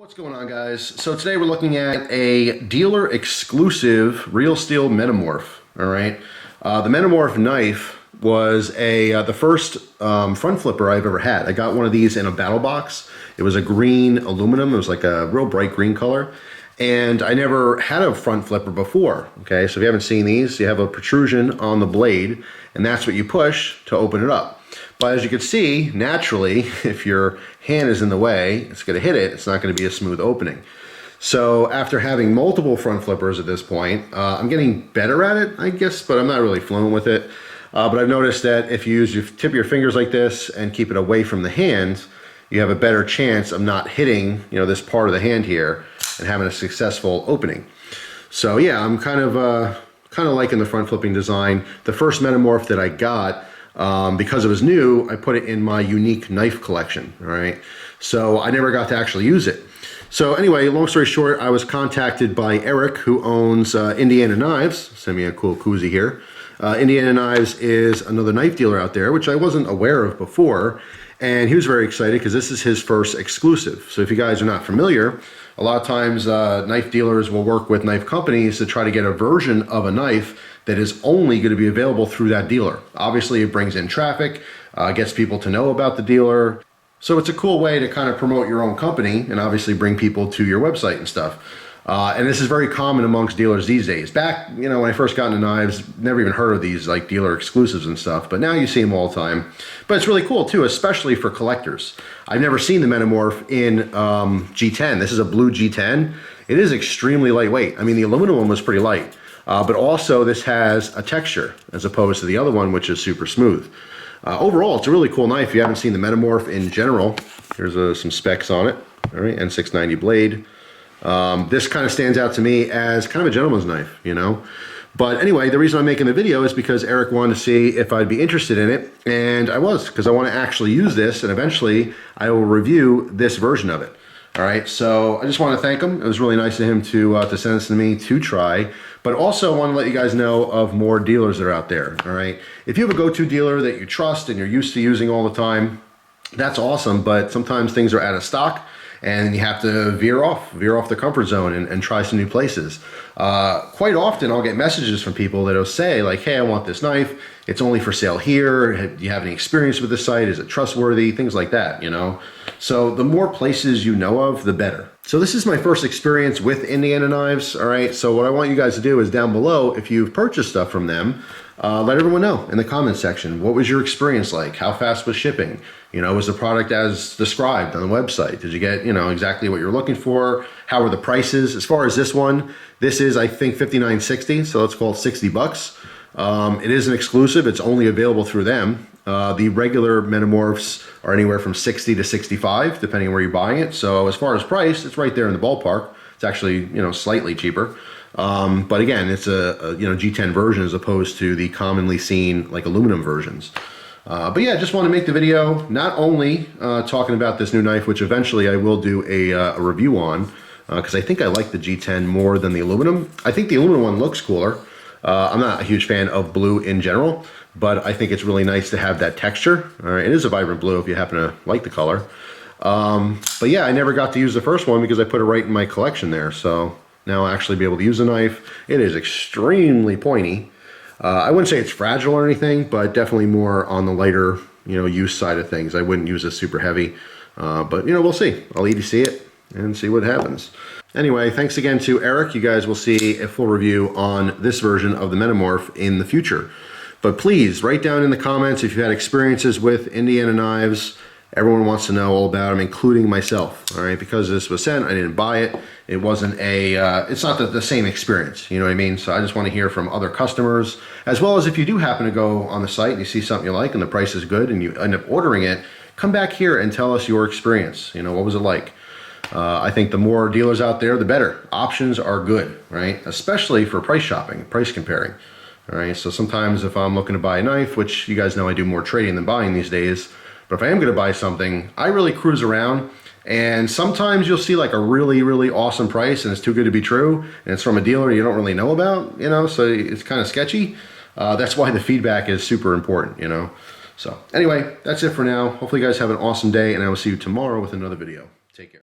What's going on, guys? So today we're looking at a dealer exclusive real steel Metamorph. All right, the Metamorph knife was the first front flipper I've ever had. I got one of these in a battle box. It was a green aluminum. It was like a real bright green color, and I never had a front flipper before. Okay, so if you haven't seen these, you have a protrusion on the blade, and that's what you push to open it up. But as you can see, naturally, if your hand is in the way, it's going to hit it. It's not going to be a smooth opening. So after having multiple front flippers at this point, I'm getting better at it, I guess, but I'm not really fluent with it. But I've noticed that if you tip your fingers like this and keep it away from the hand, you have a better chance of not hitting, this part of the hand here and having a successful opening. So yeah, I'm kind of liking the front flipping design. The first Metamorph that I got, because it was new, I put it in my unique knife collection. All right, so I never got to actually use it. So anyway, long story short, I was contacted by Eric, who owns Indiana Knives. Send me a cool koozie here. Indiana Knives is another knife dealer out there, which I wasn't aware of before, and he was very excited because this is his first exclusive. So if you guys are not familiar, a lot of times knife dealers will work with knife companies to try to get a version of a knife that is only going to be available through that dealer. Obviously, it brings in traffic, gets people to know about the dealer. So it's a cool way to kind of promote your own company and obviously bring people to your website and stuff. And this is very common amongst dealers these days. Back, when I first got into knives, never even heard of these like dealer exclusives and stuff, but now you see them all the time. But it's really cool too, especially for collectors. I've never seen the Metamorph in G10. This is a blue G10. It is extremely lightweight. I mean, the aluminum one was pretty light. But also this has a texture as opposed to the other one, which is super smooth. Overall, it's a really cool knife. If you haven't seen the Metamorph in general, here's some specs on it. All right, N690 blade. This kind of stands out to me as kind of a gentleman's knife, But anyway, the reason I'm making the video is because Eric wanted to see if I'd be interested in it, and I was, because I want to actually use this, and eventually I will review this version of it. All right, so I just want to thank him. It was really nice of him to send this to me to try, but also want to let you guys know of more dealers that are out there. All right, if you have a go-to dealer that you trust and you're used to using all the time, that's awesome, but sometimes things are out of stock and you have to veer off the comfort zone and try some new places. Quite often I'll get messages from people that'll say like, hey, I want this knife. It's only for sale here. Do you have any experience with this site? Is it trustworthy? Things like that, So the more places you know of, the better. So this is my first experience with Indiana Knives, all right? So what I want you guys to do is down below, if you've purchased stuff from them, let everyone know in the comments section. What was your experience like? How fast was shipping? Was the product as described on the website? Did you get, exactly what you're looking for? How were the prices? As far as this one, this is, I think, $59.60, so let's call it 60 bucks. It is an exclusive. It's only available through them. The regular Metamorphs are anywhere from 60 to 65, depending on where you're buying it. So as far as price, it's right there in the ballpark. It's actually, slightly cheaper. But again, it's a G10 version as opposed to the commonly seen like aluminum versions. But yeah, just want to make the video not only talking about this new knife, which eventually I will do a review on, because I think I like the G10 more than the aluminum. I think the aluminum one looks cooler. I'm not a huge fan of blue in general, but I think it's really nice to have that texture. All right, it is a vibrant blue if you happen to like the color. But yeah, I never got to use the first one because I put it right in my collection there. So now I'll actually be able to use a knife. It is extremely pointy. I wouldn't say it's fragile or anything, but definitely more on the lighter, use side of things. I wouldn't use this super heavy, but we'll see. I'll EDC it and see what happens. Anyway, thanks again to Eric. You guys will see a full review on this version of the Metamorph in the future. But please write down in the comments if you've had experiences with Indiana Knives. Everyone wants to know all about them, including myself. All right, because this was sent, I didn't buy it. It wasn't it's not the same experience, you know what I mean? So I just want to hear from other customers, as well as if you do happen to go on the site and you see something you like and the price is good and you end up ordering it, come back here and tell us your experience. What was it like? I think the more dealers out there, the better. Options are good, right? Especially for price shopping, price comparing. All right, so sometimes if I'm looking to buy a knife, which you guys know I do more trading than buying these days, but if I am going to buy something, I really cruise around, and sometimes you'll see like a really, really awesome price and it's too good to be true, and it's from a dealer you don't really know about, so it's kind of sketchy. That's why the feedback is super important, So anyway, that's it for now. Hopefully you guys have an awesome day, and I will see you tomorrow with another video. Take care.